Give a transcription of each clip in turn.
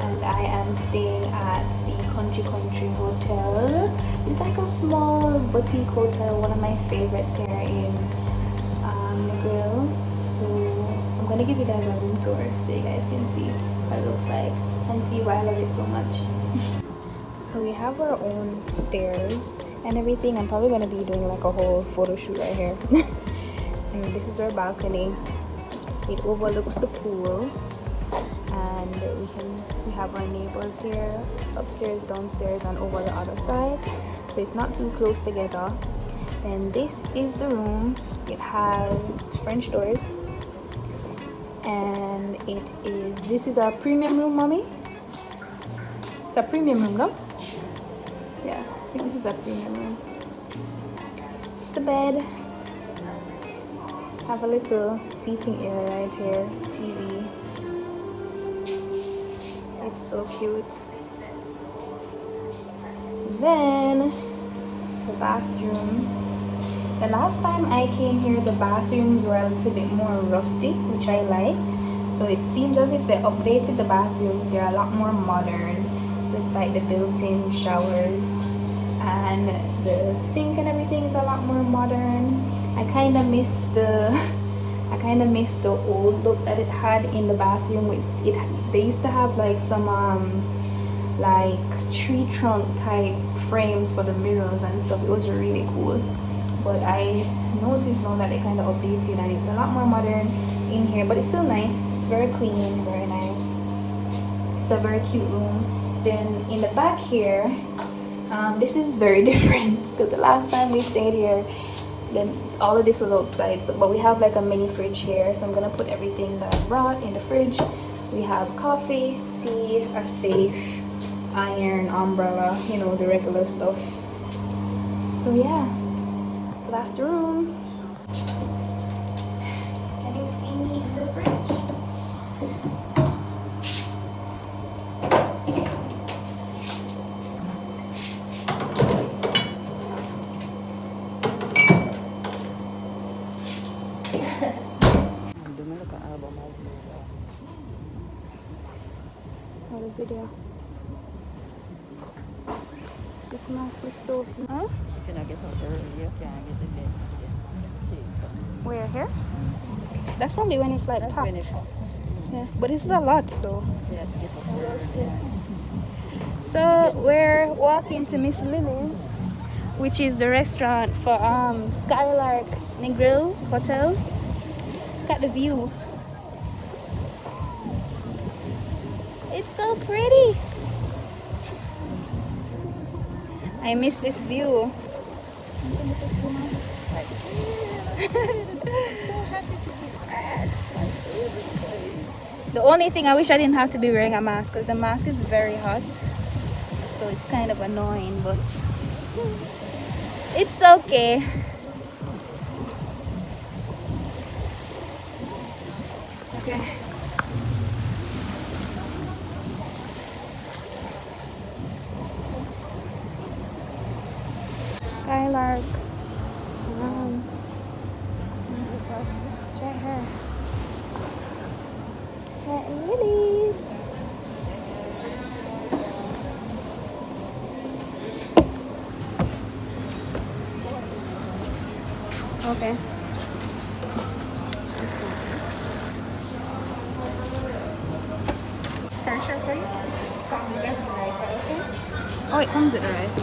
and I am staying at the Country Hotel. It's like a small boutique hotel, one of my favorites here in Negril. So I'm gonna give you guys a room tour so you guys can see what it looks like and see why I love it so much. So we have our own stairs and everything. I'm probably gonna be doing like a whole photo shoot right here. And this is our balcony. It overlooks the pool, and we have our neighbors here, upstairs, downstairs, and over the other side. So it's not too close together. And this is the room. It has French doors, and this is a premium room, mommy. It's a premium room, no? Yeah, I think this is a premium room. It's the bed. Have a little seating area right here. TV. It's so cute. Then the bathroom. The last time I came here, the bathrooms were a little bit more rustic, which I liked. So it seems as if they updated the bathrooms. They're a lot more modern, with like the built-in showers, and the sink and everything is a lot more modern. I kind of miss the old look that it had in the bathroom. They used to have like some like tree trunk type frames for the mirrors and stuff. It was really cool. But I noticed now that they kind of updated and it's a lot more modern in here. But it's still nice. It's very clean, very nice. It's a very cute room. Then in the back here, this is very different because the last time we stayed here, then all of this was outside. So, but we have like a mini fridge here, so I'm gonna put everything that I brought in the fridge. We have coffee, tea, a safe, iron, umbrella, you know, the regular stuff. So yeah, so that's the room. Can you see me in the fridge? Video. This mask is so cute. Huh? Can I get out early? You can get the next. Where, here? That's probably when it's like That's packed. when it's hot. Yeah, but this is a lot though. You have to get up early. So we're walking to Miss Lily's, which is the restaurant for Skylark Negril Hotel. Look at the view. It's so pretty. I miss this view. The only thing I wish I didn't have to be wearing a mask because the mask is very hot. So it's kind of annoying, but it's okay. Okay. Skylark. It's right here. At Lily's. Okay. Pressure for you? Comes with the rice, okay? Oh, it comes with the rice.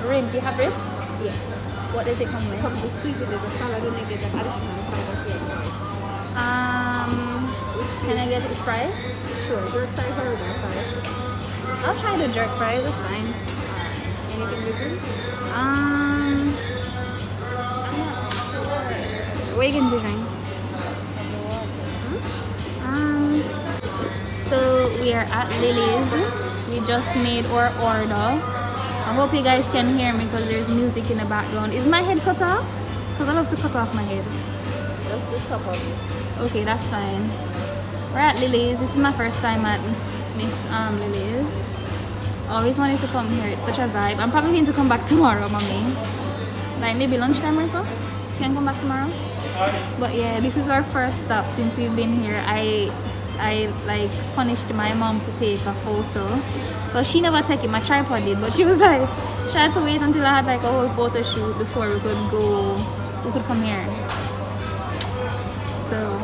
Ribs. You have ribs? Yes. What does it come with? Comes with sweet, there's a salad and they get an additional side of flavor. Can I get the fries? Sure, jerk fries or regular fries? I'll try the jerk fries, that's fine. Anything with this? What are you gonna drink? So we are at Lily's. We just made our order. I hope you guys can hear me because there's music in the background. Is my head cut off? Because I love to cut off my head. That's the top of it. Okay, that's fine. We're at Lily's. This is my first time at Miss Lily's. Always wanted to come here. It's such a vibe. I'm probably going to come back tomorrow, mommy. Like maybe lunchtime or so. Can I come back tomorrow? But yeah, this is our first stop since we've been here. I like punished my mom to take a photo. So she never took it, my tripod did, but she was like, she had to wait until I had like a whole photo shoot before we could come here. So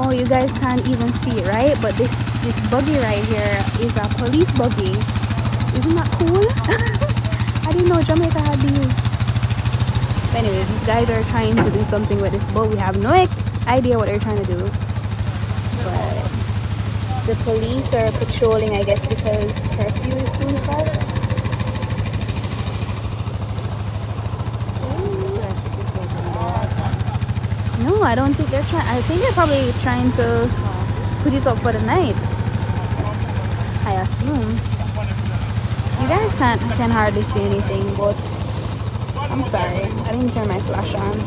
oh, you guys can't even see it, right? But this buggy right here is a police buggy. Isn't that cool? I didn't know Jamaica had these. But anyways, these guys are trying to do something with this boat. We have no idea what they're trying to do. But the police are patrolling, I guess, because curfew is soon started. No, I don't think they're trying. I think they're probably trying to put it up for the night. I assume. You guys can hardly see anything, but I'm sorry. I didn't turn my flash on.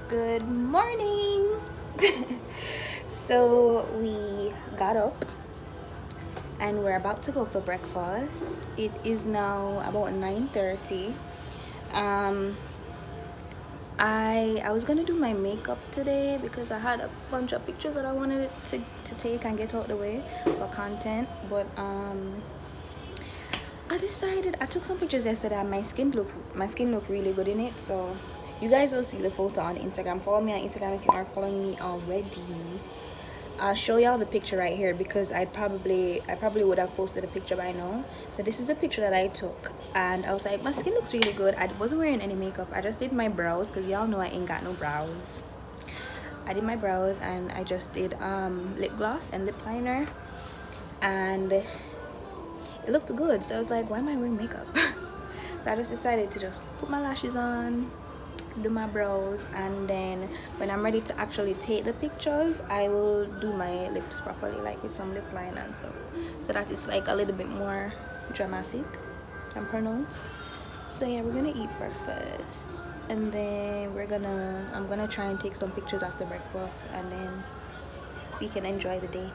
Good morning. So we got up and we're about to go for breakfast. It is now about 9:30. I was gonna do my makeup today because I had a bunch of pictures that I wanted to take and get out the way for content, but I took some pictures yesterday and my skin looked really good in it. So you guys will see the photo on Instagram. Follow me on Instagram if you aren't following me already. I'll show y'all the picture right here because I probably would have posted a picture by now. So this is a picture that I took and I was like, my skin looks really good. I wasn't wearing any makeup. I just did my brows because y'all know I ain't got no brows. I did my brows and I just did lip gloss and lip liner, and it looked good. So I was like, why am I wearing makeup? So I just decided to just put my lashes on, do my brows, and then when I'm ready to actually take the pictures, I will do my lips properly, like with some lip liner and stuff, so that it's like a little bit more dramatic and pronounced. So yeah, we're gonna eat breakfast and then I'm gonna try and take some pictures after breakfast, and then we can enjoy the day.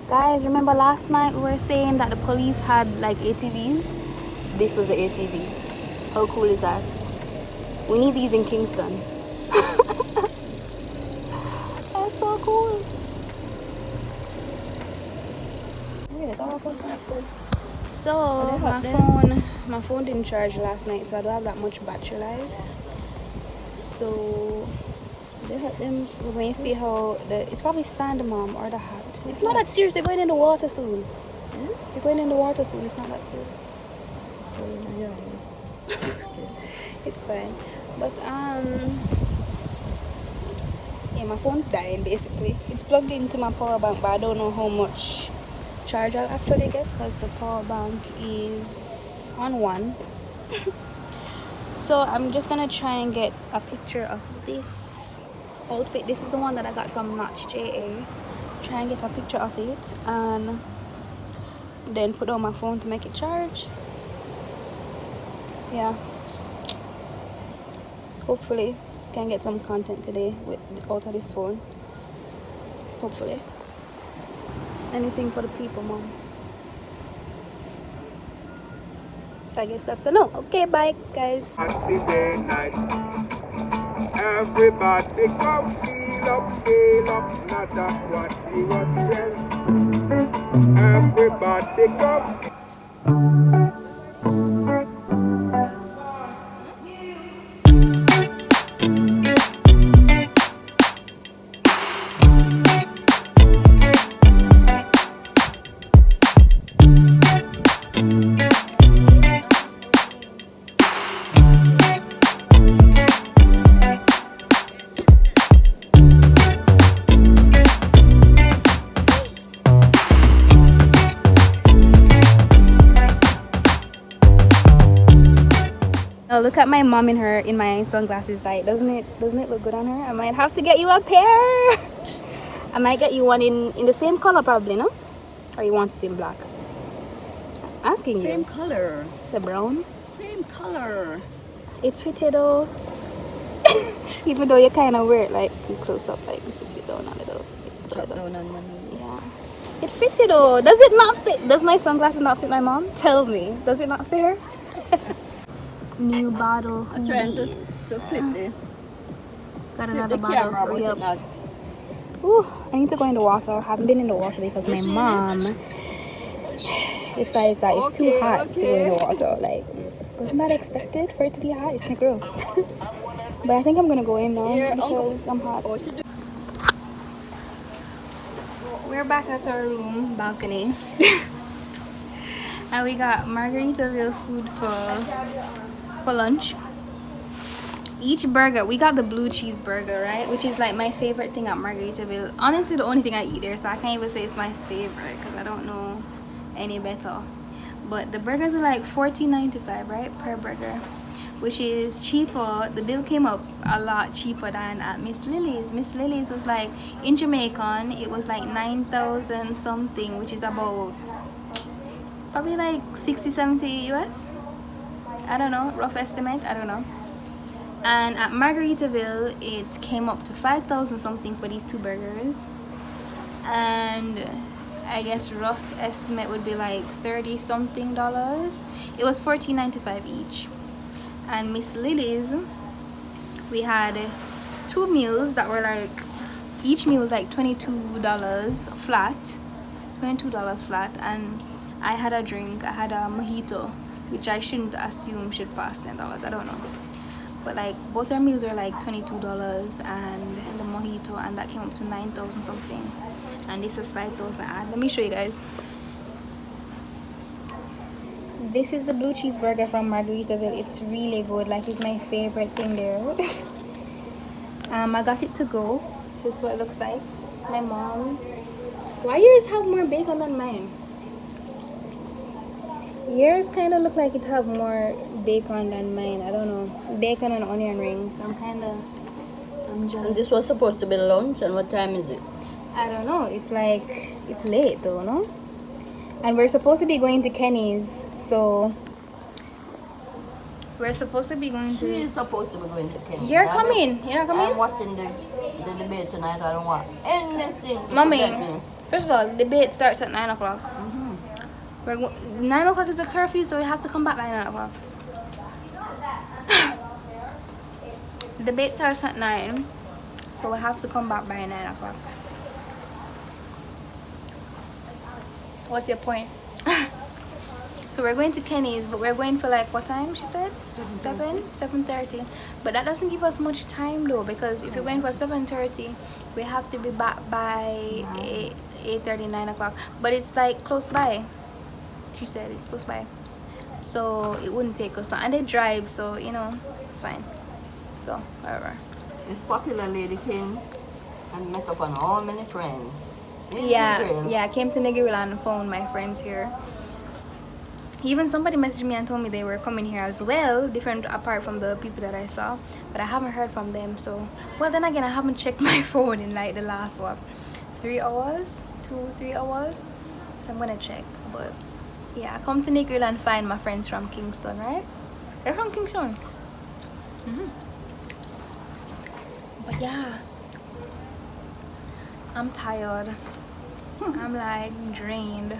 Guys, remember last night we were saying that the police had like ATVs? This was the ATV. How cool is that? We need these in Kingston. That's so cool. So my phone didn't charge last night, so I don't have that much battery life. So They had them. We're going to see how it's probably sand, mom, or the hat. It's not that serious. They're going in the water soon. They're going in the water soon. It's not that serious. So yeah. It's fine. But yeah, my phone's dying basically. It's plugged into my power bank, but I don't know how much charge I'll actually get because the power bank is on 1. So I'm just gonna try and get a picture of this outfit. This is the one that I got from Notch JA. Try and get a picture of it and then put on my phone to make it charge. Yeah, hopefully can get some content today out of this phone. Hopefully. Anything for the people, mom. I guess that's a no. Okay, bye guys. Saturday night. Everybody come feel up, not that what he was saying. Everybody come. Oh, look at my mom in my sunglasses. Like, doesn't it look good on her? I might have to get you a pair. I might get you one in the same color probably, no? Or you want it in black? Asking Same you. color. The brown? Same color. It fitted though. Even though you kind of wear it like too close up, like if you sit down a little. Drop down on my knee. Yeah. It fitted though. Does it not fit? Does my sunglasses not fit my mom? Tell me. Does it not fit her? New bottle. I'm trying to flip it. Got Flip another the bottle. camera, but it's not. Ooh, I need to go in the water. I haven't been in the water because my mom decides that it's too hot to go in the water. Like, wasn't that expected for it to be hot? It's Negril. But I think I'm gonna go in now because I'm hot. Oh, We're back at our room balcony. And we got Margaritaville food for lunch. Each burger, we got the blue cheese burger, right, which is like my favorite thing at Margaritaville. Honestly, the only thing I eat there, so I can't even say it's my favorite because I don't know any better. But the burgers are like $14.95, right, per burger, which is cheaper. The bill came up a lot cheaper than at Miss Lily's. Miss Lily's was like, in Jamaican, it was like 9,000 something, which is about probably like 60-70 US. I don't know, rough estimate, I don't know. And at Margaritaville, it came up to 5,000 something for these 2 burgers. And I guess rough estimate would be like $30 something. It was $14.95 each. And Miss Lily's, we had 2 meals that were like, each meal was like $22 flat. $22 flat. And I had a drink, I had a mojito, which I shouldn't assume should pass $10, I don't know. But like both our meals were like $22 and the mojito, and that came up to 9,000 something. And this was 5,000. Let me show you guys. This is the blue cheeseburger from Margaritaville. It's really good, like it's my favorite thing there. I got it to go. This is what it looks like. It's my mom's. Why yours have more bacon than mine? Yours kind of look like it have more bacon than mine. I don't know. Bacon and onion rings. I'm jealous. And this was supposed to be lunch, and what time is it? I don't know. It's like, it's late though, no? And we're supposed to be going to Kenny's, so we're supposed to be going to... She is supposed to be going to Kingston. You're coming. You're not coming? I'm watching the debate tonight. I don't want anything to Mommy, protect me. first of all, the debate starts at 9 o'clock. 9 o'clock is the curfew, so we have to come back by 9 o'clock. The debate starts at 9, so we have to come back by 9 o'clock. What's your point? So we're going to Kenny's, but we're going for like what time she said? 7:30. But that doesn't give us much time though, because if you're going for 7:30, we have to be back by 8:30, 9 o'clock. But it's like close by. She said it's close by, so it wouldn't take us long. And they drive, so you know it's fine. So whatever. This popular lady came and met up on all many friends. Yeah, I came to Negril and found my friends here. Even somebody messaged me and told me they were coming here as well, different apart from the people that I saw, but I haven't heard from them. So, well, then again, I haven't checked my phone in like the last 3 hours, 2-3 hours. So I'm gonna check. But yeah, I come to Negril and find my friends from Kingston, right? They're from Kingston. But yeah, I'm tired. I'm like drained.